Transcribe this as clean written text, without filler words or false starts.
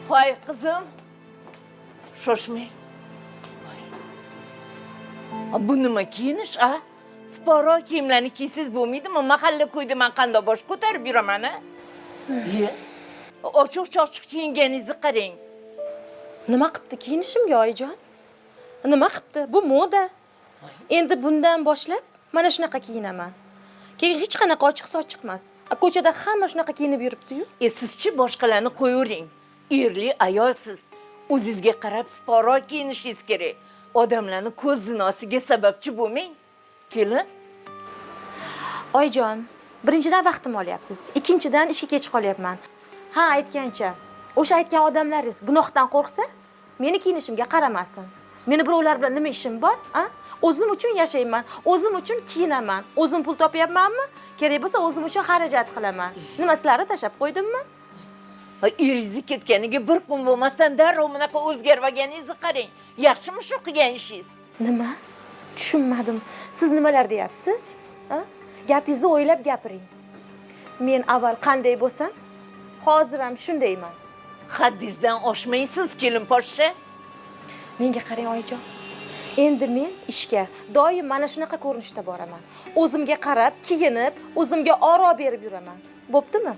Hoy qizim. Shoshmang. Bu nima kiyinish, a? Sporo kiyimlarni kiysiz bo'lmaydimi? Mahalla ko'yda men qanday bosh ko'tarib yuraman, a? Ochiq-ochiq kiyinganingizni qarang. Nima qilibdi kiyinishimga oyijon? Nima qilibdi? Bu moda. Endi bundan boshlab mana shunaqa kiyinaman. Keyin hech qanaqa ochiq sochiq emas. Ko'chada hamma shunaqa kiyinib yuribdi-yu. Sizchi boshqalarni qo'yavering. Erli ayolsiz. O'zingizga qarab sporo kiyinishingiz kerak. Odamlarni ko'z zinosiga sababchi bo'lmang. Kelin. Oyijon, birinchidan vaqtim olyapsiz. Ikkinchidan ishga kech qolyapman. Ha, aytgancha, o'sha aytgan odamlaringiz gunohdan qo'rqsa, meni kiyinishimga qaramasin. Meni birovlar bilan nima ishim bor, a? O'zim uchun yashayman, o'zim uchun kiyinaman. O'zim pul topyapmanmi? Kerak bo'lsa o'zim uchun xarajat qilaman. Nima sizlarni tashab qo'ydimmi? Eringizni ketganiga bir kun bo'lmasdan darrov bunaqa o'zgarmaganingizni qarang. Yaxshimi shu qilgan ishingiz? Nima? Tushunmadim. Siz nimalar deyapsiz? A? Gapingizni o'ylab gapiring. Men avval qanday bo'lsam, hozir ham shundayman. Haddingizdan oshmaysiz, kelin poshsha. Menga qarang oyijon. Endi men ishga doim mana shunaqa ko'rinishda boraman. O'zimga qarab, kiyinib, o'zimga oro berib yuraman. Bo'ptimi?